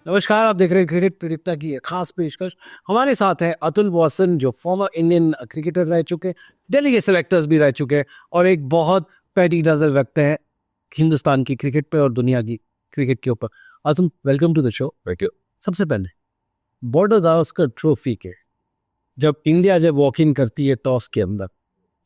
नमस्कार, आप देख रहे हैं क्रिकेट पीड़िता की एक खास पेशकश। हमारे साथ है अतुल वासन, जो फॉर्मर इंडियन क्रिकेटर रह चुके, दिल्ली के सिलेक्टर्स भी रह चुके और एक बहुत पैनी नजर रखते हैं हिंदुस्तान की क्रिकेट पे और दुनिया की क्रिकेट के ऊपर। Atul, welcome to the show. Thank you. सबसे पहले बॉर्डर गावस्कर ट्रॉफी के जब वॉक इन करती है टॉस के अंदर,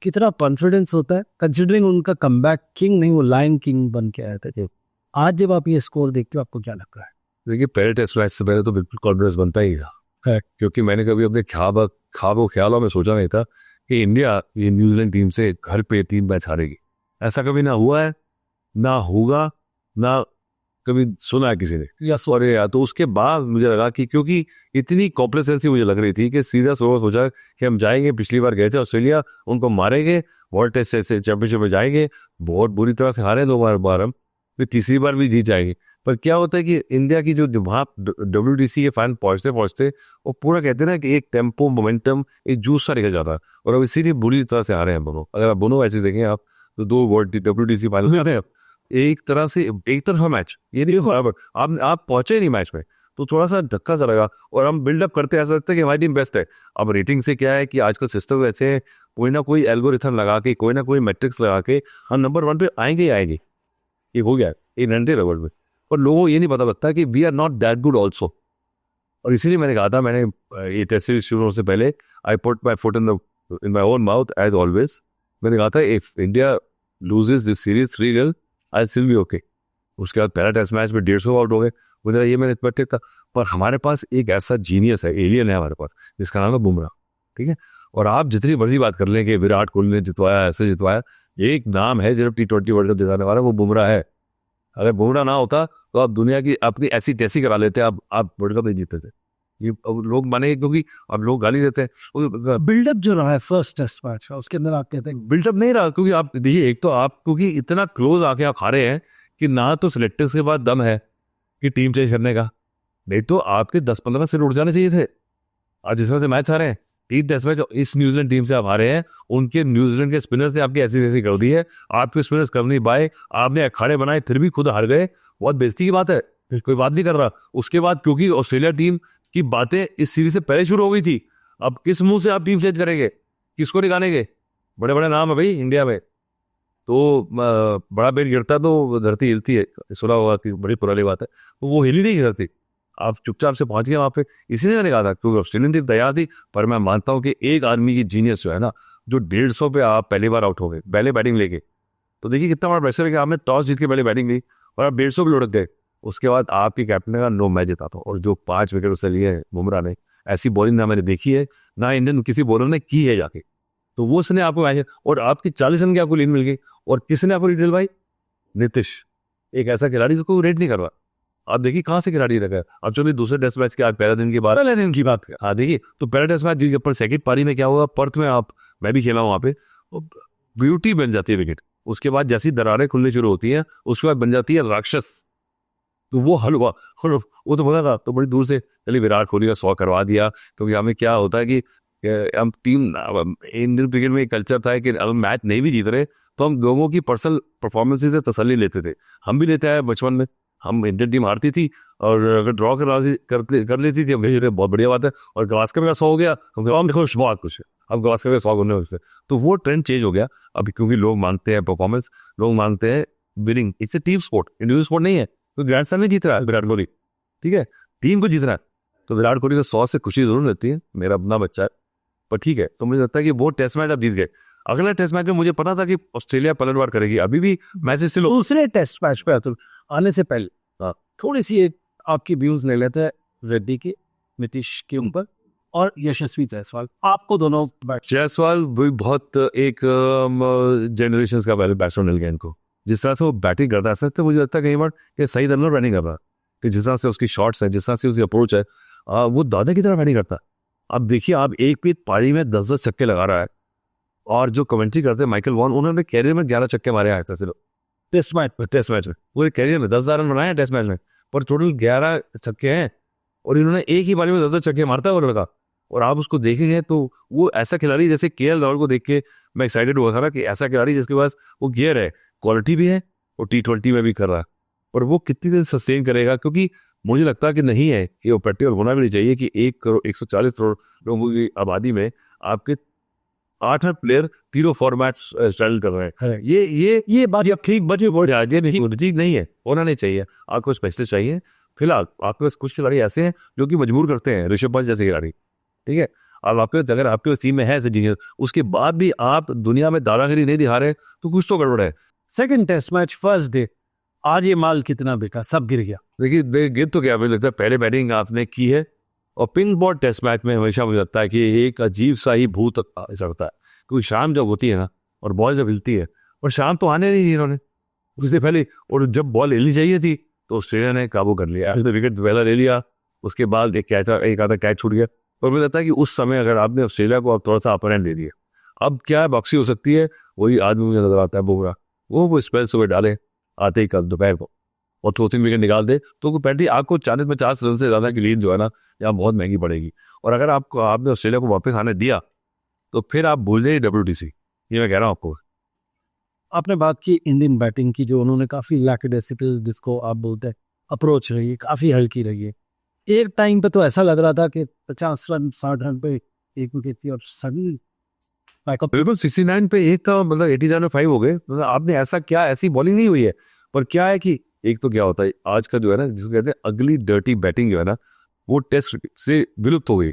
कितना कॉन्फिडेंस होता है, कंसिडरिंग उनका कमबैक किंग नहीं, वो लायन किंग बन के आए थे। आज जब आप ये स्कोर देखते हो, आपको क्या लगता है? देखिए, पहले टेस्ट मैच से पहले तो बिल्कुल कॉन्फिडेंस बनता ही था, क्योंकि मैंने कभी अपने ख्यालों में सोचा नहीं था कि इंडिया ये न्यूजीलैंड टीम से घर पे 3 मैच हारेगी। ऐसा कभी ना हुआ है, ना होगा, ना कभी सुना है किसी ने। और या तो उसके बाद मुझे लगा कि क्योंकि इतनी कॉम्प्लेसेंसी मुझे लग रही थी कि सीधा सोचा कि हम जाएंगे, पिछली बार गए थे ऑस्ट्रेलिया, उनको मारेंगे, वर्ल्ड टेस्ट से चैंपियनशिप में जाएंगे, बहुत बुरी तरह से हारे 2 बार हम, फिर तीसरी बार भी जीत जाएंगे। पर क्या होता है कि इंडिया की जो वहाँ WTC के फैन पहुंचते पहुंचते वो पूरा कहते हैं ना कि एक टेम्पो, मोमेंटम, एक जूस सा निकल जाता है, और अब इसीलिए बुरी तरह से हारे हैं दोनों। अगर आप दोनों मैचेस देखें आप, तो 2 वर्ल्ड WTC फाइनल में आ रहे हैं। एक तरह से एक तरफा मैच, ये नहीं बराबर, आप पहुंचे नहीं मैच में, तो थोड़ा सा धक्का सा लगा। और हम बिल्डअप करते ऐसा लगता है कि हमारी टीम बेस्ट है। अब रेटिंग से क्या है कि आजकल सिस्टम ऐसे हैं, कोई ना कोई एल्गोरिथम लगा के, कोई ना कोई मैट्रिक्स लगा के हम नंबर 1 पे आएंगे ही आएंगे। ये हो गया एक रनटे रबड़ में, पर लोगों को ये नहीं पता लगता कि we are not that good also. और इसीलिए मैंने कहा था, मैंने ये टेस्ट सीरीज शुरू होने से पहले, I put my foot in my own mouth as always. मैंने कहा था if India loses this series 3-0 I still be okay. उसके बाद पहला टेस्ट मैच में 150 आउट हो गए, मुझे ये मैंने एक्सपेक्टेड था। पर हमारे पास एक ऐसा जीनियस है, एलियन है हमारे पास, जिसका नाम है बुमराह। ठीक है, और आप जितनी मर्जी बात कर लें कि विराट कोहली ने जितवाया, ऐसे जितवाया, एक नाम है जब T20 वर्ल्ड कप जिताने वाला, वो बुमराह है। अगर बुमराह ना होता तो आप दुनिया की अपनी ऐसी तैसी करा लेते, आप वर्ल्ड कप नहीं जीतते थे। ये अब लोग माने, क्योंकि अब लोग गाली देते हैं। बिल्डअप जो रहा है फर्स्ट टेस्ट मैच का, उसके अंदर आप कहते हैं बिल्डअप नहीं रहा, क्योंकि आप देखिए, एक तो आप क्योंकि इतना क्लोज आके आप हारे हैं कि ना तो सिलेक्टर्स के बाद दम है कि टीम चेंज करने का, नहीं तो आपके 10-15 से उड़ जाने चाहिए थे। आज जिस तरह से मैच हारे हैं, 3 टेस्ट मैच इस न्यूजीलैंड टीम से आप हारे हैं, उनके न्यूजीलैंड के स्पिनर्स ने आपकी ऐसी ऐसी कर दी है, आपके स्पिनर्स कर नहीं पाए, आपने अखाड़े बनाए फिर भी खुद हार गए। बहुत बेइज्जती की बात है, फिर कोई बात नहीं कर रहा। उसके बाद क्योंकि ऑस्ट्रेलिया टीम की बातें इस सीरीज से पहले शुरू हो गई थी, अब किस मुंह से आप टीम चेंज करेंगे, किसको निकालेंगे? बड़े बड़े नाम है भाई इंडिया में, तो बड़ा बेर गिरता तो धरती हिलती है, सुना होगा कि बड़ी पुरानी बात है। तो वो हिली नहीं धरती, आप चुपचाप से पहुंच गए वहां पे। इसीलिए मैंने कहा था, क्योंकि ऑस्ट्रेलियन टीम तैयार थी। पर मैं मानता हूं कि एक आदमी की जीनियस जो है ना, जो 150 पे आप पहली बार आउट हो गए पहले बैटिंग लेके, तो देखिए कितना बड़ा प्रेशर है कि आपने टॉस जीत के पहले बैटिंग ली और आप 150 पे लुढ़क गए। उसके बाद आपके कैप्टन का नो मैच जिता था, और जो 5 विकेट उससे लिए बुमराह ने, ऐसी बॉलिंग ना मैंने देखी है, ना इंडियन किसी बॉलर ने की है जाके। तो वो उसने आपको मैच, और आपकी 40 रन की आपको लीड मिल गई, और किसने आपको लीड दिलवाई? नीतीश, एक ऐसा खिलाड़ी जिसको रेट नहीं करवा। आप देखिए कहाँ से खिलाड़ी लगा है। अब चलिए दूसरे टेस्ट मैच के आज पहले दिन की बात है। हाँ देखिए, तो पहला टेस्ट मैच जीत के पर सेकंड पारी में क्या हुआ, पर्थ में मैं भी खेला हूँ वहाँ पे, ब्यूटी बन जाती है विकेट। उसके बाद जैसी दरारें खुलनी शुरू होती हैं, उसके बाद बन जाती है राक्षस। तो वो हल हुआ, वो तो पता था, तो बड़ी दूर से चलिए विराट कोहली का 100 करवा दिया। क्योंकि हमें क्या होता है कि हम टीम, इंडियन क्रिकेट में एक कल्चर था कि अगर मैच नहीं भी जीत रहे तो हम लोगों की पर्सनल परफॉर्मेंस से तसल्ली लेते थे। हम भी लेते आए बचपन में, हम इंडियन टीम हारती थी और अगर ड्रॉ कर लेती थी, हम कहे बहुत बढ़िया बात है, और गावस्कर का 100 हो गया, हम खुश, बहुत खुश है, अब गावस्कर का 100 होने उससे। तो वो ट्रेंड चेंज हो गया अभी, क्योंकि लोग मानते हैं परफॉर्मेंस, लोग मानते हैं winning. It's a team sport, individual sport नहीं है। तो ग्रैंड स्लैम नहीं जीत रहा है विराट कोहली, ठीक है, टीम को जीतना है। तो विराट कोहली को 100 से खुशी जरूर रहती है, मेरा अपना बच्चा है, पर ठीक है। तो मुझे लगता है कि वो टेस्ट मैच आप जीत गए। अगला टेस्ट मैच में मुझे पता था कि ऑस्ट्रेलिया पलटवार करेगी, अभी भी मैचेस से दूसरे टेस्ट मैच पे अतुल आने से पहले थोड़ी सी एक आपकी व्यूज ले लेते हैं रेड्डी के, नीतीश के ऊपर और यशस्वी जायसवाल। आपको दोनों जायसवाल भी बहुत एक जनरेशन का पहले बैट्समैन मिल गया इनको। जिस तरह से वो बैटिंग करता है, तो मुझे लगता है कई बार कि सही तरह बैटिंग कर रहा है, कि जिस तरह से उसकी शॉट्स है, जिस तरह से उसकी अप्रोच है, वो दादा की तरह बैटिंग करता है। अब देखिए, आप एक भी पारी में 10-10 छक्के लगा रहा है, और जो कमेंट्री करते हैं माइकल वॉन, उन्होंने कैरियर में 11 छक्के मारे आए थे सिर्फ टेस्ट मैच में। पूरे कैरियर में 10,000 रन बनाए हैं टेस्ट मैच में, पर टोटल 11 छक्के हैं, और इन्होंने एक ही पारी में 10-10 छक्के मारता है वो लड़का। और आप उसको देखेंगे तो वो ऐसा खिलाड़ी, जैसे KL राहुल को देख के मैं एक्साइटेड हुआ था ना, कि ऐसा खिलाड़ी जिसके पास वो गियर है, क्वालिटी भी है, और T20 में भी कर रहा है। पर वो कितनी देर सस्टेन करेगा, क्योंकि मुझे लगता है कि नहीं है, ये वो प्रैक्टिकल होना भी नहीं चाहिए कि 140 करोड़ लोगों की आबादी में आपके 8 प्लेयर तीनों फॉर्मेट्स स्ट्रगल कर रहे हैं। ये बात ये ठीक बचे बहुत ये नहीं ठीक नहीं है, होना नहीं चाहिए। आपको स्पेशलिस्ट चाहिए। फिलहाल आपके पास कुछ खिलाड़ी ऐसे हैं जो कि मजबूर करते हैं, ऋषभ पंत जैसे खिलाड़ी, ठीक है। अब आपके अगर आपके पास टीम में है ऐसे जीनियस, उसके बाद भी आप दुनिया में दादागिरी नहीं दिखा रहे तो कुछ तो गड़बड़ है। Second test match first day, आज ये माल कितना बिका, सब गिर गया। देखिए गिर तो क्या, मुझे लगता है पहले बैटिंग आपने की है, और पिंक बॉल टेस्ट मैच में हमेशा मुझे लगता है कि एक अजीब सा ही भूत चढ़ता है, क्योंकि शाम जब होती है ना और बॉल जब हिलती है, और शाम तो आने नहीं दी इन्होंने उससे पहले, और जब बॉल हिलनी चाहिए थी तो ऑस्ट्रेलिया ने काबू कर लिया, विकेट पहला ले लिया, उसके बाद एक आधा कैच छूट गया। और मुझे लगता है कि उस समय अगर आपने ऑस्ट्रेलिया को अब थोड़ा सा अपर हैंड दे दिया, अब क्या बॉक्सी हो सकती है, वही आदमी मुझे नजर आता है बुमराह, वो स्पेल सुबह डाले आते ही कल दोपहर को और 2-3 विकेट निकाल दे तो पेनल्टी आपको 40-50 रन से ज्यादा की लीड जो है ना यहाँ बहुत महंगी पड़ेगी। और अगर आपने ऑस्ट्रेलिया को वापस आने दिया तो फिर आप भूल जाइए WTC, ये मैं कह रहा हूँ आपको। आपने बात की इंडियन बैटिंग की, जो उन्होंने काफी लैकडेसिकल, जिसको आप बोलते हैं, अप्रोच रही है, काफी हल्की रही है। एक टाइम पे तो ऐसा लग रहा था कि 50 रन 60 रन पे एक विकेट थी, और सडनली बिल्कुल 69 पे एक था, मतलब 87 में 5 हो गए। मतलब आपने ऐसा क्या, ऐसी बॉलिंग नहीं हुई है। पर क्या है कि एक तो क्या होता है आज का जो है ना, जिसको कहते हैं अगली डर्टी बैटिंग जो है ना, वो टेस्ट से विलुप्त हो गई।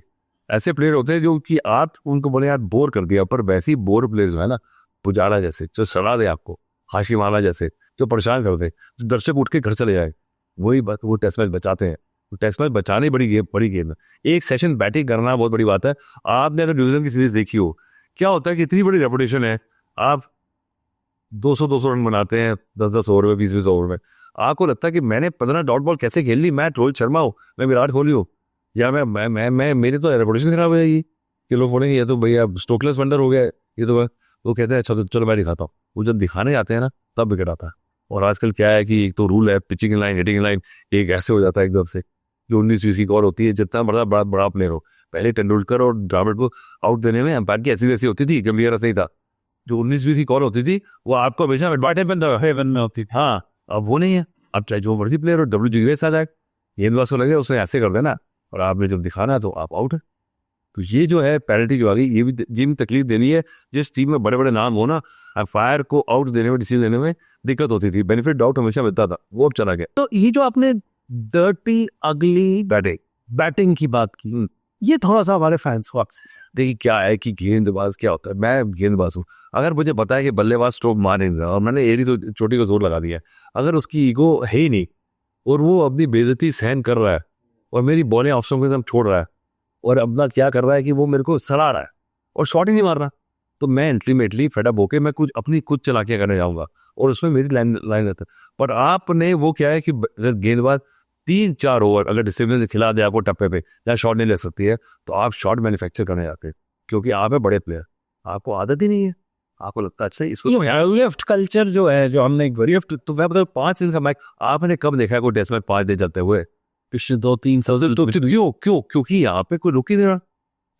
ऐसे प्लेयर होते हैं जो कि आप उनको बोले यार बोर कर दिया, पर वैसे ही बोर प्लेयर जो है ना, पुजारा जैसे जो सड़ा दे आपको, हाशिमाला जैसे जो परेशान कर दे, जो दर्शक उठ के घर चले जाए, वही बात वो टेस्ट मैच बचाते हैं। तो टेस्ट मैच बचाने बड़ी गेम है। एक सेशन बैटिंग करना बहुत बड़ी बात है। आपने अगर न्यूजीलैंड की सीरीज देखी हो, क्या होता है कि इतनी बड़ी रेपुटेशन है, आप 200 रन बनाते हैं 10-10 ओवर में, 20-20 ओवर में, आपको लगता है कि मैंने 15 डॉट बॉल कैसे खेल ली, मैं रोहित शर्मा हूँ, मैं विराट कोहली हूँ, या मैं मेरी तो रेपुटेशन खराब हो जाएगी कि लोग बोलेंगे ये तो भैया स्टोकलेस वंडर हो गया, ये तो वो कहते हैं चलो मैं दिखाता हूँ। वो जब दिखाने जाते हैं ना तब विकेट आता है। और आजकल क्या है कि एक तो रूल है पिचिंग लाइन, हिटिंग लाइन, एक ऐसे हो जाता है एकदम से, जो 19-20 की कॉल होती है, जितना बड़ा प्लेयर हो। पहले तेंदुलकर और द्रविड़ को आउट देने में अंपायर की ऐसी वैसी होती थी, गंभीर नहीं था। जो 19-20 की कॉल होती थी वो आपको हमेशा एडवांटेज में होती थी। हाँ, अब वो नहीं है। अब चाहे जो मर्जी प्लेयर हो, WG ग्रेस आ जाए, गेंदबाज को लगे उसने ऐसे कर देना, और आपने जब दिखाना है तो आप आउट है। तो ये जो है पेनल्टी जो आ गई, ये भी तकलीफ देनी है। जिस टीम में बड़े बड़े नाम हो ना, अंपायर को आउट देने में, डिसीजन लेने में दिक्कत होती थी, बेनिफिट डाउट हमेशा मिलता था, वो अब चला गया। तो ये जो आपने डर्टी अगली बैटिंग की बात की, ये थोड़ा सा हमारे फैंस को आपसे, देखिए क्या है कि गेंदबाज क्या होता है, मैं गेंदबाज हूँ, अगर मुझे पता है कि बल्लेबाज स्ट्रोक मार नहीं रहा और मैंने एड़ी तो चोटी को जोर लगा दिया है, अगर उसकी ईगो है ही नहीं और वो अपनी बेइज्जती सहन कर रहा है और मेरी बॉलिंग ऑप्शन को एकदम छोड़ रहा है और अपना क्या कर रहा है कि वो मेरे को सड़ा रहा है और शॉट ही नहीं मार रहा, तो मैं अल्टीमेटली फेडअप होके मैं कुछ चलाकियां करने जाऊंगा और उसमें मेरी लाइन रहता है। पर आपने वो क्या है कि अगर गेंदबाज 3-4 ओवर अगर डिसिप्लिन खिला दे आपको टप्पे पे जहाँ शॉट नहीं ले सकती है, तो आप शॉट मैन्युफैक्चर करने जाते हैं, क्योंकि आप है बड़े प्लेयर, आपको आदत ही नहीं है, आपको लगता है अच्छा इसको लेफ्ट कल्चर जो है, जो हमने लेफ्ट, तो मैं मतलब 5 दिन का मैच आपने कब देखा है कोई टेस्ट में 5 दिन चलते हुए पिछले 2-3 साल तो क्योंकि यहाँ पे कोई रुक ही नहीं रहा।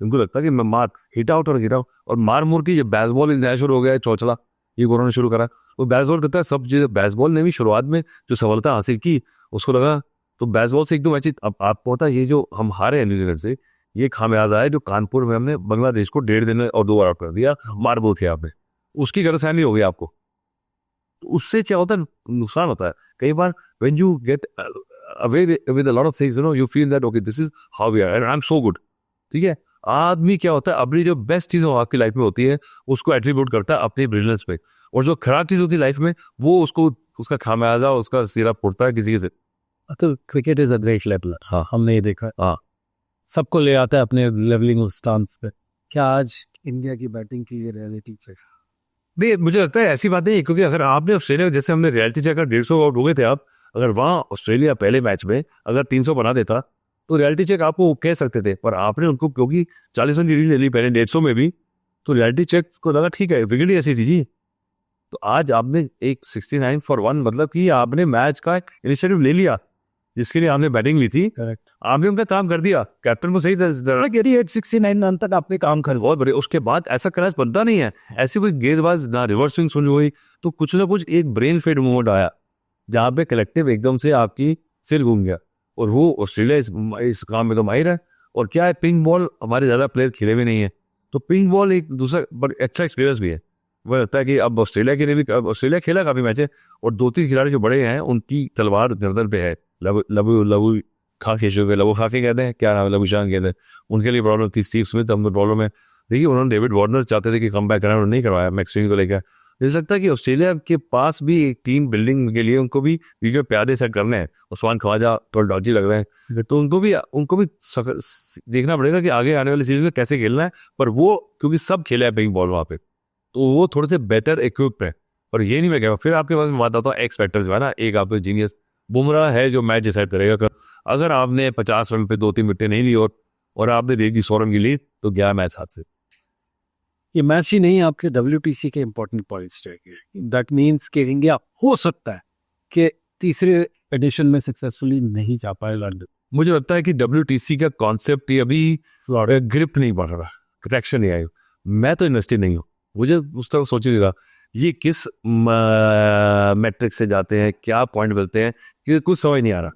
उनको लगता है कि मैं मार हिट आउट और मार मुर की जब बेसबॉल इंडिया शुरू हो गया है, चौचला ये उन्होंने शुरू करा, वो बेसबॉल करता है सब चीजें। बेसबॉल ने भी शुरुआत में जो सफलता हासिल की उसको लगा तो बेसबॉल से एकदम मैच। अब आपको पता है ये जो हम हारे हैं न्यूजीलैंड से, ये खामियाजा है जो कानपुर में हमने बांग्लादेश को 1.5 दिन और 2 बार आउट कर दिया मारबोल के यहाँ पे, उसकी गलतफहमी हो गई आपको। तो उससे क्या होता है, नुकसान होता है कई बार। When you get away with a lot of things, you know, you feel that okay this is how we are and I am so good, ठीक है। आदमी क्या होता है अपनी जो बेस्ट चीज आपकी लाइफ में होती है उसको एट्रीब्यूट करता है अपनी ब्रिलियंस पे, और जो खराब चीज होती है लाइफ में वो उसको उसका खामियाजा उसका सिरा फुटता है किसी से। तो cricket is a great leveller, हाँ हमने ये देखा है। हाँ, सबको ले आता है अपने लेवलिंग स्टांस पे। क्या आज इंडिया की बैटिंग की ये रियलिटी चेक? नहीं मुझे लगता है ऐसी बात नहीं है, क्योंकि अगर आपने ऑस्ट्रेलिया जैसे हमने रियलिटी चेक 150 आउट हो गए थे आप, अगर वहाँ ऑस्ट्रेलिया पहले मैच में अगर 300 बना देता तो रियलिटी चेक आपको कह सकते थे, पर आपने उनको क्योंकि 40 रन की लीड ले ली पहले 150 में भी, तो रियलिटी चेक को लगा ठीक है विकेट ही ऐसी थी जी। तो आज आपने एक 69 फॉर 1 मतलब कि आपने मैच का इनिशिएटिव ले लिया, जिसके लिए आपने बैटिंग ली थी, करेक्ट, आपने उनका काम कर दिया, कैप्टन को सही 69 रन तक आपने काम कर बहुत बड़े। उसके बाद ऐसा क्रैश बनता नहीं है, ऐसी कोई गेंदबाज ना रिवर्स स्विंग सुन हुई, तो कुछ ना कुछ एक ब्रेन फेड मूवमेंट आया जहां पे कलेक्टिव एकदम से आपकी सिर घूम गया। और वो ऑस्ट्रेलिया इस काम में तो माहिर है। और क्या है, पिंक बॉल हमारे ज़्यादा प्लेयर खेले भी नहीं है, तो पिंक बॉल एक दूसरा अच्छा एक्सपीरियंस भी है। मुझे लगता है कि अब ऑस्ट्रेलिया के लिए भी, अब ऑस्ट्रेलिया खेला काफ़ी मैच है, और 2-3 खिलाड़ी जो बड़े हैं उनकी तलवार गर्दन पे है। लबू लबू लबू खा खेशो के लबू खाके कहते हैं, क्या नाम है, लबू शाह कहते हैं, उनके लिए प्रॉब्लम थी। स्टीव स्मिथ हम तो प्रॉब्लम है। देखिए उन्होंने डेविड वार्नर चाहते थे कि कम बैक कराएं, उन्होंने नहीं करवाया मैक्सवेल को लेकर। मुझे लगता है कि ऑस्ट्रेलिया के पास भी एक टीम बिल्डिंग के लिए उनको भी क्योंकि प्यादे सेट करने हैं, उस्मान ख्वाजा थोड़ा डॉजी लग रहे हैं, तो उनको भी देखना पड़ेगा कि आगे आने वाली सीरीज में कैसे खेलना है। पर वो क्योंकि सब खेला है पिंक बॉल वहाँ पे, तो वो थोड़े से बेटर इक्विप्ड है। और ये नहीं मैं कह रहा, फिर आपके पास बात आता है एक्स फैक्टर जो है ना, एक आपके जीनियस बुमराह है जो मैच डिसाइड करेगा। अगर आपने 50 रन पे 2-3 विकेटें नहीं ली और आपने दे दी 100 रन की लीड, तो गया मैच हाथ से। ये मैच ही नहीं, आपके WTC के इंपॉर्टेंट पॉइंट्स रहेंगे। दैट मीन्स कि इंडिया हो सकता है कि तीसरे एडिशन में सक्सेसफुली नहीं जा पाए लंदन। मुझे लगता है कि WTC का कॉन्सेप्ट ये अभी ग्रिप नहीं पड़ रहा, ट्रैक्शन नहीं आई। मैं तो इन्वेस्टेड नहीं हूँ, मुझे उस तरह सोचिएगा ये किस मैट्रिक से जाते हैं, क्या पॉइंट मिलते हैं, कि कुछ समझ नहीं आ रहा।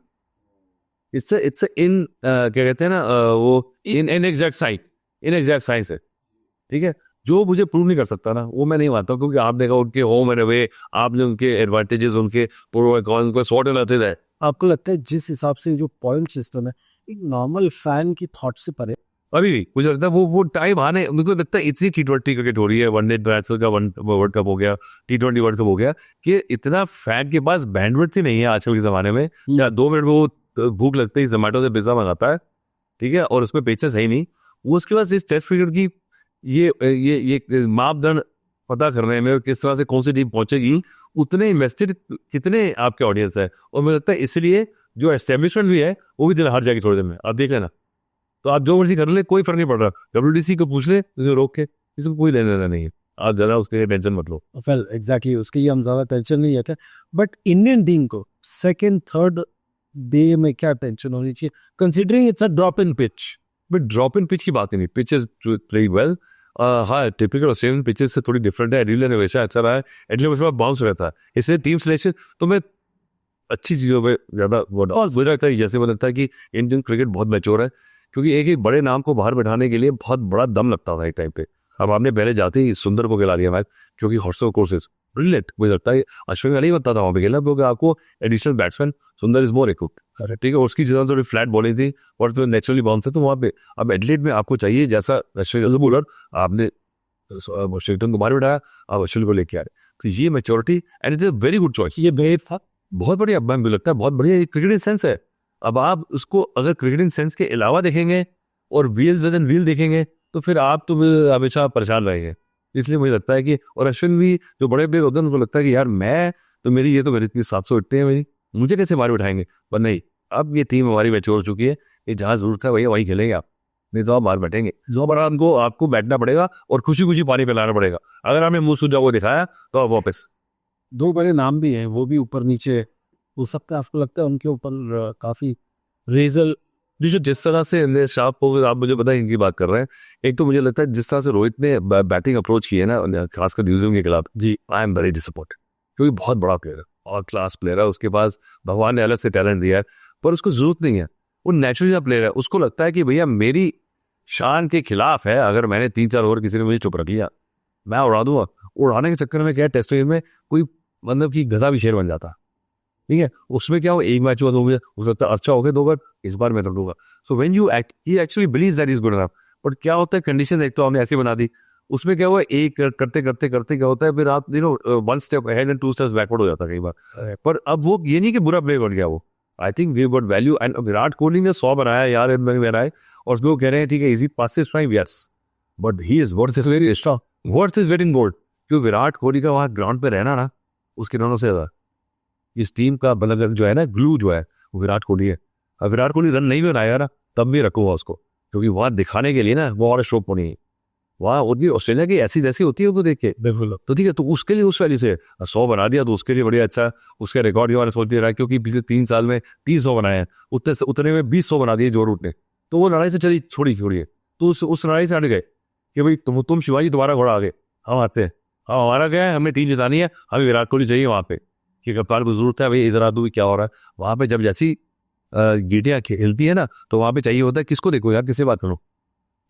इट्स इन क्या कहते हैं ना, वो इनएग्जैक्ट साइंस है, ठीक है। जो मुझे प्रूव नहीं कर सकता ना, वो मैं नहीं मानता, क्योंकि आप देखा उनके होम एंड अवे, आपने उनके एडवांटेजेस, उनके प्रो एंड कॉन्स को सॉर्ट आउट है। आपको लगता है जिस हिसाब से जो पॉइंट सिस्टम है एक नॉर्मल फैन की थॉट से परे? अभी भी मुझे लगता है वो टाइम आने, मुझे लगता है इतनी T20 क्रिकेट हो रही है, वनडे इंटरनेशनल का वर्ल्ड कप हो गया, T20 वर्ल्ड कप हो गया, कि इतना फैन के पास बैंडविड्थ ही नहीं है आजकल के जमाने में। या 2 मिनट में वो भूख लगते ही जोमेटो से पिज्जा मंगाता है, ठीक है, और उसमें पेचेस है ही नहीं। वो उसके पास इस टेस्ट क्रिकेट की ये मापदंड पता करने में, किस तरह से कौन सी टीम पहुंचेगी, उतने इन्वेस्टेड कितने आपके ऑडियंस है। और मुझे लगता है इसलिए जो एस्टेब्लिशमेंट भी है वो भी दिन हर जाएगी थोड़ी देर में, आप देख लेना। तो आप जो मर्जी कर ले, कोई फर्क नहीं पड़ रहा। WTC को पूछ ले, उसे रोक के, इसको कोई लेना देना नहीं है, आप जरा उसके लिए टेंशन मत लो। वेल एग्जैक्टली, उसके लिए हम ज्यादा टेंशन नहीं लेते। बट इंडियन टीम को सेकंड थर्ड डे में क्या टेंशन होनी चाहिए, considering it's a drop in pitch? But drop in pitch की बात ही नहीं, पिच इज प्लेइंग वेल। हाँ, टिपिकल ऑस्ट्रेलियन पिचेस से थोड़ी डिफरेंट है। एडिलेड हमेशा अच्छा रहा है, एडिलेड उसके बाद बाउंस रहता है, इसलिए टीम सिलेक्शन तो मैं अच्छी चीज़ों पे ज़्यादा और मुझे लगता है, जैसे मुझे लगता है कि इंडियन क्रिकेट बहुत मैच्योर है, क्योंकि एक एक बड़े नाम को बाहर बैठाने के लिए बहुत बड़ा दम लगता था एक टाइम पे। अब आपने पहले जाते ही सुंदर को खिला लिया मैच, क्योंकि हॉर्सो कोर्सेज ब्रिलियंट। मुझे लगता है अश्विन नहीं बनता था वहाँ पे खेलना, क्योंकि आपको एडिशनल बैट्समैन सुंदर इज मोर इक्विप्ड, ठीक है। उसकी जगह थोड़ी फ्लैट बॉलिंग थी और तो नेचुरली बाउंस है, तो वहाँ पे अब एडिलेड में आपको चाहिए जैसा अश्विन एज बॉलर, आपने वाशिंगटन को बाहर बिठाया, आप अश्विन को लेके आ रहे, तो ये maturity and it is very good choice. ये बेहद था, बहुत बढ़िया, मुझे लगता है बहुत बढ़िया क्रिकेटिंग सेंस है। अब आप उसको अगर क्रिकेटिंग सेंस के अलावा देखेंगे और व्हील देखेंगे, तो फिर आप तो हमेशा परेशान रहेंगे। इसलिए मुझे लगता है कि, और अश्विन भी जो बड़े प्लेयर होते हैं उनको लगता है कि यार मैं तो मेरी इतनी 700 इतने हैं मेरी, मुझे कैसे बाहर उठाएंगे। पर नहीं, अब ये टीम हमारी मैच्योर हो चुकी है, ये जहाँ जरूरत है भैया वहीं खेलेंगे आप, नहीं तो आप बाहर बैठेंगे। जो बड़ा आपको बैठना पड़ेगा और खुशी खुशी पानी पिलाना पड़ेगा। अगर आपने मुंह सूझा वो दिखाया तो आप वापस। 2 बड़े नाम भी हैं, वो भी ऊपर नीचे हो सकता है। आपको लगता है उनके ऊपर काफी रेजल? जिस तरह से शार्प हो, आप मुझे पता है इनकी बात कर रहे हैं। एक तो मुझे लगता है जिस तरह से रोहित ने बैटिंग अप्रोच की है ना, खासकर न्यूजीलैंड के खिलाफ, जी आई एम वेरी डिसअपॉइंटेड, क्योंकि बहुत बड़ा प्लेयर है और क्लास प्लेयर है, उसके पास भगवान ने अलग से टैलेंट दिया है, पर उसको जरूरत नहीं है। वो नेचुरल प्लेयर है, उसको लगता है कि भैया मेरी शान के खिलाफ है, अगर मैंने 3-4 ओवर किसी ने मुझे चुप रख लिया मैं उड़ा दूंगा। उड़ाने के चक्कर में क्या, टेस्ट मैच में कोई मतलब कि गधा भी शेर बन जाता, ठीक है। उसमें क्या हो, एक मैच हुआ 2 बजे, हो सकता है अच्छा हो गया 2 बार, इस बार मैं कर दूंगा। So when you act, he actually believes that is good enough. But क्या होता है, कंडीशन एक तो हमने ऐसी बना दी, उसमें क्या हुआ, एक करते करते करते क्या होता है, फिर आप 1 step ahead and 2 steps backward हो जाता है कई बार। पर अब वो ये नहीं कि बुरा प्ले बन गया वो, I think we got value. And Virat Kohli ने 100 बनाया यार, बनाए, और लोग कह रहे हैं ठीक है easy passes five years, but he is worth is very strong, worth is waiting gold. क्योंकि विराट कोहली का वहां ग्राउंड पे रहना ना, उसके रनों से ज्यादा इस टीम का मतलब जो है ना, ग्लू जो है वो विराट कोहली है। अब विराट कोहली रन नहीं बनाया ना, तब भी रखूंगा उसको, क्योंकि वहां दिखाने के लिए ना वो और शो होनी है। वहाँ उनकी ऑस्ट्रेलिया की ऐसी जैसी होती है वो देख के, बिल्कुल। तो ठीक है, तो उसके लिए उस वैल्यू से 100 बना दिया तो उसके लिए बढ़िया अच्छा। उसके रिकॉर्ड ये सोच दे रहा है, क्योंकि पिछले 3 साल में 300 बनाए हैं, उतने में 200 बना दिए जो रूट ने, तो वो लड़ाई से चली छोड़िए, तो उस लड़ाई से हट गए कि भाई तुम शिवाजी दोबारा घोड़ा आगे, हम आते हैं, हम हमारा क्या है, हमें टीम जितानी है, हमें विराट कोहली चाहिए वहाँ पे, कि कप्तान को जरूरत है भाई इधर आ दो क्या हो रहा है। वहाँ पे जब जैसी गीटियाँ हिलती है ना, तो वहाँ पे चाहिए होता है किसको देखो यार, किससे बात करो।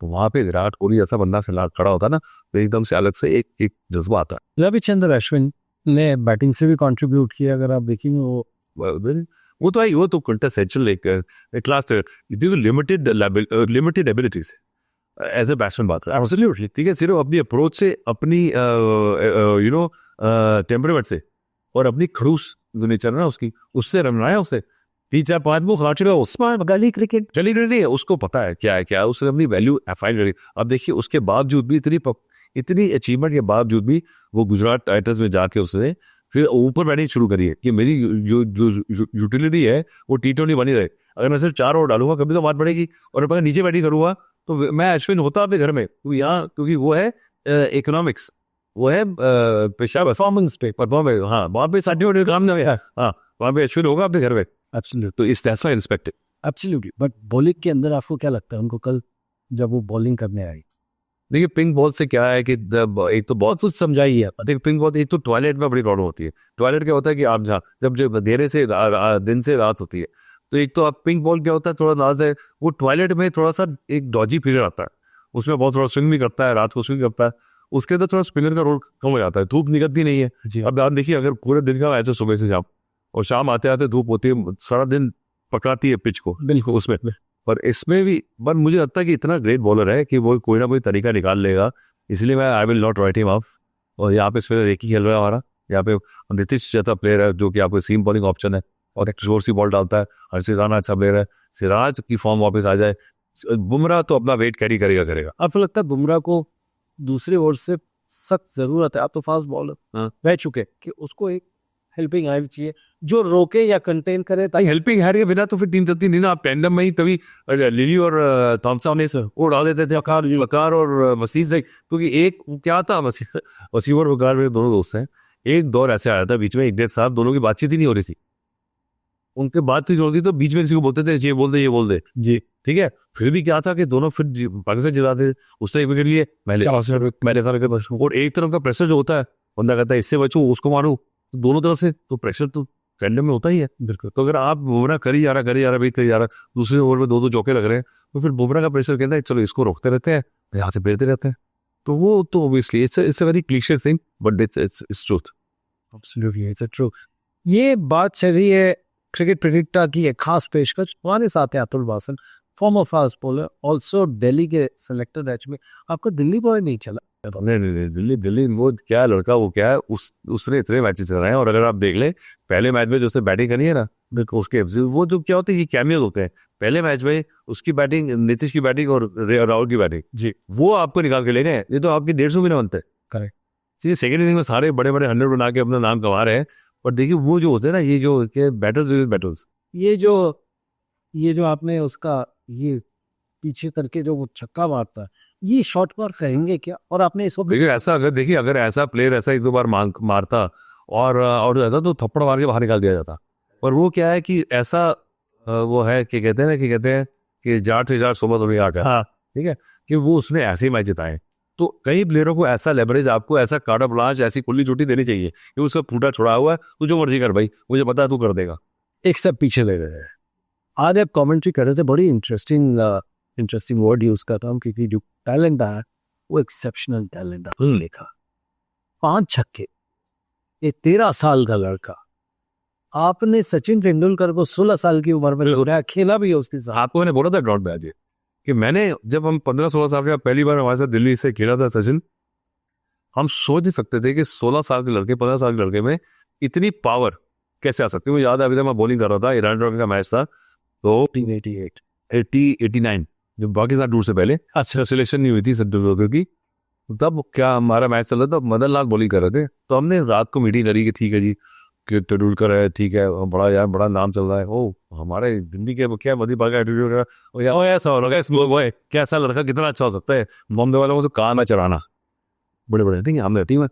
तो वहाँ पे विराट कोहली ऐसा बंदा खड़ा होता है ना, तो एकदम से अलग से एक एक जज्बा आता है। रविचंद्र अश्विन ने बैटिंग से भी कंट्रीब्यूट किया, अगर आप देखेंगे वो तो है, वो तो क्विंटेसेंशियल एक class, limited abilities as a batsman बात करें, एब्सोल्युटली ठीक है, सिर्फ अपनी अप्रोच से, अपनी टेम्परामेंट से और अपनी खड़ूस जो नेचर है ना उसकी, उससे रन रहा है, उससे 3-4-5 वो खिला चुका है, उसमें गली क्रिकेट चली रही है, उसको पता है क्या है क्या, उसने अपनी वैल्यू फाइंड करी। अब देखिए उसके बावजूद भी इतनी अचीवमेंट के बावजूद भी वो गुजरात टाइटंस में जाके उसने फिर ऊपर बैटिंग शुरू करी है कि मेरी जो यूटिलिटी है वो T20 बनी रहे। अगर मैं सिर्फ 4 ओवर डालूंगा कभी तो मार पड़ेगी, और अगर नीचे बैटिंग करूंगा तो मैं अश्विन होता अपने घर में, क्योंकि यहाँ क्योंकि वो है इकोनॉमिक्स, वो है पेशा परफॉर्मेंस पे परफॉर्मेंस, हाँ वहाँ पे साढ़े काम नहीं है, हाँ वहाँ पे अश्विन होगा अपने घर में। एब्सोल्युटली, तो इस that's why respected. Absolutely. But bowling के अंदर आपको क्या लगता है उनको कल जब वो बॉलिंग करने आई? देखिए पिंक बॉल से क्या है कि एक तो बहुत कुछ समझाई है। देखिए पिंक बॉल, एक तो टॉयलेट में बड़ी प्रॉब्लम होती है। टॉयलेट क्या होता है कि आप जहाँ जब अंधेरे से दिन से रात होती है, तो एक तो आप पिंक बॉल क्या होता है, थोड़ा नाज है वो टॉयलेट में थोड़ा सा एक डॉजी पीरियड आता है, उसमें बहुत थोड़ा स्विंग भी करता है, रात को स्विंग करता है, उसके अंदर थोड़ा स्पिनर का रोल कम हो जाता है, धूप निकलती नहीं है जी। अब आप देखिए अगर पूरे दिन का मैच है सुबह से शाम, और शाम आते आते धूप होती है, सारा दिन पकड़ाती है पिच को बिल्कुल उसमें। पर इसमें भी पर मुझे लगता है कि इतना ग्रेट बॉलर है कि वो कोई ना कोई तरीका निकाल लेगा, इसलिए मैं I will not right him of. और यहाँ पे इसमें एक ही खेल रहा है हमारा, यहाँ पे नीतीश जैसा प्लेयर है जो कि आपको सीम बॉलिंग ऑप्शन है और एक जोर सी बॉल डालता है, हर्षित राणा अच्छा प्लेयर है, सिराज की फॉर्म वापस आ जाए, बुमराह तो अपना वेट कैरी करेगा। आपको लगता है बुमराह को दूसरे ओवर से सख्त जरूरत है? आप तो फास्ट बॉलर रह चुके कि उसको एक हेल्पिंग हैंड चाहिए जो रोके या कंटेन करे, ताकि हेल्पिंग हैंड के बिना तो फिर टीम चलती नहीं ना। आप टैंडम में ही तभी लिली और थॉमसन ने वो डाल देते थे, वकार और वसीम से, क्योंकि एक क्या था वसीम और वकार मेरे दोनों दोस्त हैं, एक दौर ऐसे आया था बीच में 1-1.5 साल दोनों की बातचीत ही नहीं हो रही थी, उनके बातचीत होती तो बीच में किसी को बोलते थे ये बोल दे जी ठीक है, फिर भी क्या था कि दोनों फिर पाकिस्तान जिताते, उसने एक विकेट लिए मैंने और एक तरफ का प्रेशर जो होता है, बंदा कहता है इससे बचूं उसको मारूं, तो दोनों तरफ से तो प्रेशर तो रैंडम में होता ही है बिल्कुल। तो अगर आप बुमराह करी जा रहा दूसरे ओवर में 2-2 चौके लग रहे हैं, तो फिर बुमराह का प्रेशर कहता है चलो इसको रोकते रहते हैं, यहाँ से फेरते रहते हैं, तो वो तो obviously it's a very cliche thing but its truth. Absolutely it's true. ये बात चल रही है क्रिकेट प्रेडिक्टर की एक खास पेशकश, हमारे साथ है Atul Wasan, former fast bowler, also Delhi के सिलेक्टर रह चुके। आपका दिल्ली बॉय नहीं चला? नहीं दिल्ली वो क्या लड़का, वो क्या है, उसने इतने मैचेस चल रहे हैं, और अगर आप देख ले पहले मैच में जो उसने बैटिंग करी है ना, उसके वो जो क्या होते हैं, ये कैमियोज होते हैं। पहले मैच में उसकी बैटिंग, नीतीश की बैटिंग और राहुल की बैटिंग जी, वो आपको निकाल के ले रहे हैं, ये तो आपके 150 भी ना बनते। करेक्ट। सेकेंड इनिंग में सारे बड़े 100 बना के अपना नाम कमा रहे हैं, पर देखिए वो जो होते हैं ना, ये जो बैटल्स, ये जो आपने उसका ये पीछे करके जो वो छक्का मारता है, ये शॉर्ट पर कहेंगे क्या? और आपने इसको देखिए ऐसा अगर ऐसा प्लेयर ऐसा 1-2 बार मारता और रहता तो थप्पड़ मार के बाहर निकाल दिया जाता। पर वो क्या है कि ऐसा वो है कि कहते हैं कि जाट से जाट सोबत हो आठ है, हाँ ठीक है, कि वो उसने ऐसे ही मैच जिताए। तो कई प्लेयरों को ऐसा लेवरेज, आपको ऐसा कार्ड ब्लांच, ऐसी खुली चोटी देनी चाहिए कि उसका फूटा छुड़ा हुआ है, तू जो मर्जी कर भाई, मुझे पता है तू कर देगा। एक स्टेप पीछे ले रहे हैं। आज आप कमेंट्री कर रहे थे, बड़ी इंटरेस्टिंग वर्ड यूज कर रहा हूँ, क्योंकि जो टैलेंट है वो एक्सेप्शनल टैलेंट है। लिखा 5 छक्के, ये 13 साल का लड़का, आपने सचिन तेंदुलकर को 16 साल की उम्र में रहा, खेला भी है उसके साथ। आपको मैंने बोला था ड्रॉट पे आज कि मैंने जब हम 15-16 साल के पहली बार हमारे साथ दिल्ली से खेला था सचिन, हम सोच नहीं सकते थे कि 16 साल के लड़के 15 साल के लड़के में इतनी पावर कैसे आ सकती है। मुझे याद है अभी तक मैं बॉलिंग कर रहा था, ईरान ट्रॉफी का मैच था, तो 89 जो पाकिस्तान टूर से पहले अच्छा सिलेक्शन नहीं हुई थी सचिन की, तब क्या हमारा मैच चल रहा था, मदन लाल बॉलिंग कर रहे थे, तो हमने रात को मीटिंग करी कि ठीक है जी कि तेंदुलकर है, ठीक है बड़ा यार बड़ा नाम चल रहा है, ओ हमारे दिल्ली के क्या मधी पागा ऐसा हो रहा कैसा लड़का कितना अच्छा हो सकता है, बॉम्बे वालों को तो काम है चलाना, बड़े ठीक है हमने टीम है।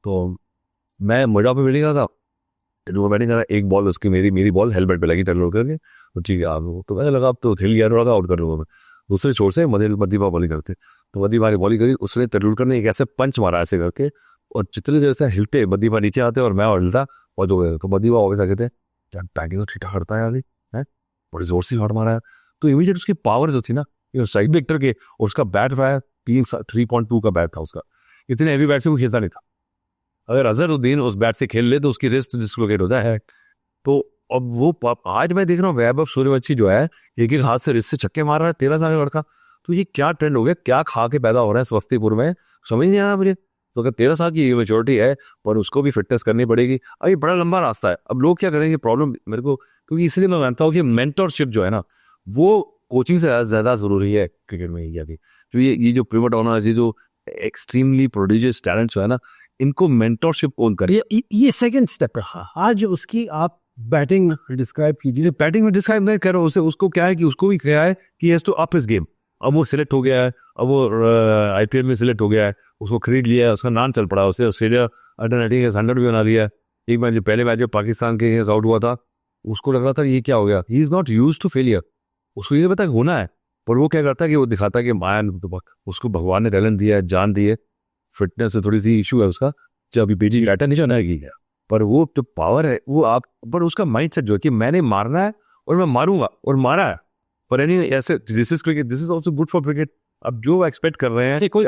तो मैं मिडा पे बैटिंग था, तेंदुलकर बैटिंग करा, एक बॉल उसकी मेरी बॉल हेलमेट पे लगी तेंदुलकर के, तो ठीक है आप, तो मैंने लगा अब तो हिल गया थोड़ा, आउट कर लूँगा मैं। दूसरे छोर से मदीबा बॉलिंग करते, तो मदीबा ने बॉलिंग करी, उसने तेंदुलकर ने एक ऐसे पंच मारा ऐसे करके, और जितने देर से हिलते मदीबा नीचे आते और मैं और हिलता और जो तो मदीबा ऑफिस आके थे, बैटिंग तो ठीक ठाक करता है अभी है, बड़े जोर से शॉट मारा है, तो इमीडिएट उसकी पावर जो थी ना, स्ट्राइक वेक्टर के, और उसका बैट रहा है 3.2 का बैट था उसका, इतने हैवी बैट से वो खेलता नहीं था। अगर अजहरुद्दीन उस बैट से खेल ले तो उसकी रिस्ट डिस्लोकेट होता है। तो अब वो आज मैं देख रहा हूँ वैभव सूर्यवंशी जो है एक एक हाथ से रिस्ट से छक्के मार रहा है, 13 साल का लड़का। तो ये क्या ट्रेंड हो गया, क्या खा के पैदा हो रहा है समस्तीपुर में, समझ नहीं आ रहा मुझे। तो अगर 13 साल की मेच्योरिटी है पर उसको भी फिटनेस करनी पड़ेगी, अभी बड़ा लंबा रास्ता है। अब लोग क्या करेंगे, प्रॉब्लम मेरे को, क्योंकि इसलिए मैं मानता हूँ कि मेंटरशिप जो है ना वो कोचिंग से ज़्यादा ज़रूरी है क्रिकेट में इंडिया की। तो ये जो प्रीमोट ऑनर्स, ये जो एक्सट्रीमली प्रोडिजियस टैलेंट्स है ना, इनको मेंटरशिप कौन करे। ये सेकंड स्टेप है। आज उसकी आप बैटिंग डिस्क्राइब कीजिए। बैटिंग में डिस्क्राइब नहीं कर रहा हूँ, उसको क्या है कि उसको भी क्या है कि has to up his game. अब वो सिलेक्ट हो गया है, अब वो आईपीएल में सिलेक्ट हो गया है, उसको खरीद लिया है, उसका नाम चल पड़ा है, उससे ऑस्ट्रेलिया अंडर 19 100 भी बना लिया है। एक मैच जो पहले मैच जो पाकिस्तान के आउट हुआ था, उसको लग रहा था ये क्या हो गया, he is not used to failure, उसको ये पता होना है। पर वो क्या करता है कि वो दिखाता है कि माया, उसको भगवान ने टैलेंट दिया है, जान दी है, फिटनेस से थोड़ी सी इशू है उसका, जब अभी बेटी डाटा नहीं जाना है, पर वो जो पावर है वो आप, पर उसका माइंड सेट जो है कि मैंने मारना है और मैं मारूंगा, और मारा है। पर यानी ऐसे this is cricket, this is also good for cricket. अब जो एक्सपेक्ट कर रहे हैं कोई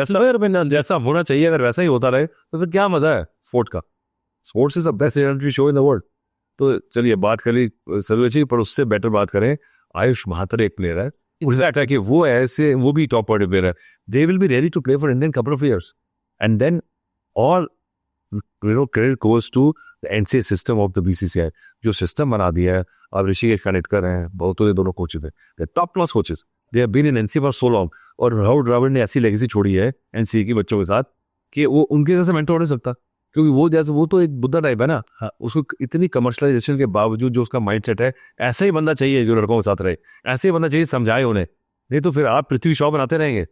जैसा होना चाहिए, अगर वैसा ही होता रहे तो फिर क्या मजा है स्पोर्ट का। Sports is the best entry show in the world. तो चलिए बात करी सर्वेची, पर उससे बेटर बात करें, आयुष महात्रे एक प्लेयर है, है कि वो ऐसे, वो भी टॉप ऑर्डर प्लेयर है, they will be ready to play for Indian couple of years, and then all credit goes to the NCA system of the BCCI, जो सिस्टम बना दिया है। अब ऋषिकेश कानिटकर हैं, बहुतों ने दोनों कोचेज हैं, top class coaches, they have been in NCA for so long. और राहुल द्रविड़ ने ऐसी लेगेसी छोड़ी है NCA के बच्चों के साथ कि वो उनके जैसे मेंटर हो नहीं सकता, क्योंकि वो जैसे, वो तो एक बुद्धा टाइप है ना। उसको इतनी कमर्शलाइजेशन के बावजूद जो उसका माइंड सेट है, ऐसा ही बंदा चाहिए जो लड़कों के साथ रहे, ऐसे ही बंदा चाहिए समझाए उन्हें, नहीं तो फिर आप पृथ्वी शॉ बनाते रहेंगे।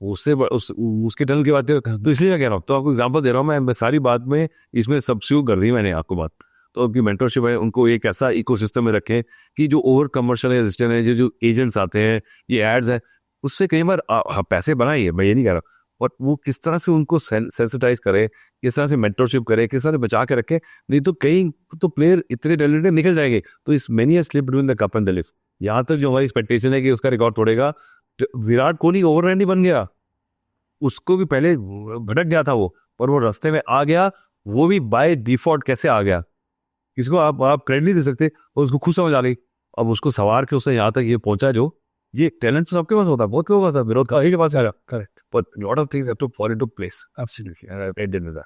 उससे उसके टर्न की बात है, तो इसलिए मैं कह रहा हूँ, तो आपको एग्जांपल दे रहा हूँ मैं सारी बात में, इसमें सब्स्टिट्यूट कर दी मैंने आपको बात। तो आपकी मेंटरशिप है, उनको एक ऐसा इकोसिस्टम में रखें कि जो ओवर कमर्शियलाइजेशन है, जो एजेंट्स आते हैं, ये एड्स हैं, उससे कई बार पैसे बनाइए, मैं ये नहीं कह रहा, और वो किस तरह से उनको सेंसिटाइज करे, किस तरह से मेंटरशिप करे, किस तरह से बचा के रखे, नहीं तो कई तो प्लेयर इतने टैलेंटेड निकल जाएंगे। तो इस many slip between the cup and the lift. यहाँ तक जो हमारी एक्सपेक्टेशन है कि उसका रिकॉर्ड तोड़ेगा, विराट कोहली ओवर ही बन गया, उसको भी पहले भटक गया था वो, पर वो रास्ते में आ गया, वो भी बाय डिफॉल्ट कैसे आ गया, किसको आप क्रेडिट नहीं दे सकते, और उसको खुद समझ आ गई। अब उसको सवार के उसने यहाँ तक ये पहुंचा, जो ये टैलेंट तो सबके पास होता है, बहुत लोगों का था, विरोध का के पास आया, correct, but lot of things have to fall into place. Absolutely.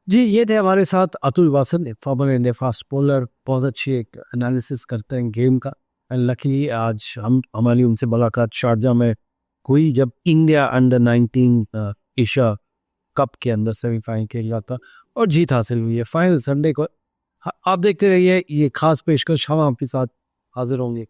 जी, ये थे हमारे साथ Atul Wasan, former India fast bowler, बहुत अच्छी एक एनालिसिस करते हैं गेम का। एंड लकीली आज हमारी उनसे मुलाकात शारजा में हुई, जब इंडिया अंडर 19 एशिया कप के अंदर सेमीफाइनल खेला था और जीत हासिल हुई है फाइनल संडे को। आप देखते रहिए ये खास पेशकश, हम आपके साथ हाजिर होंगे।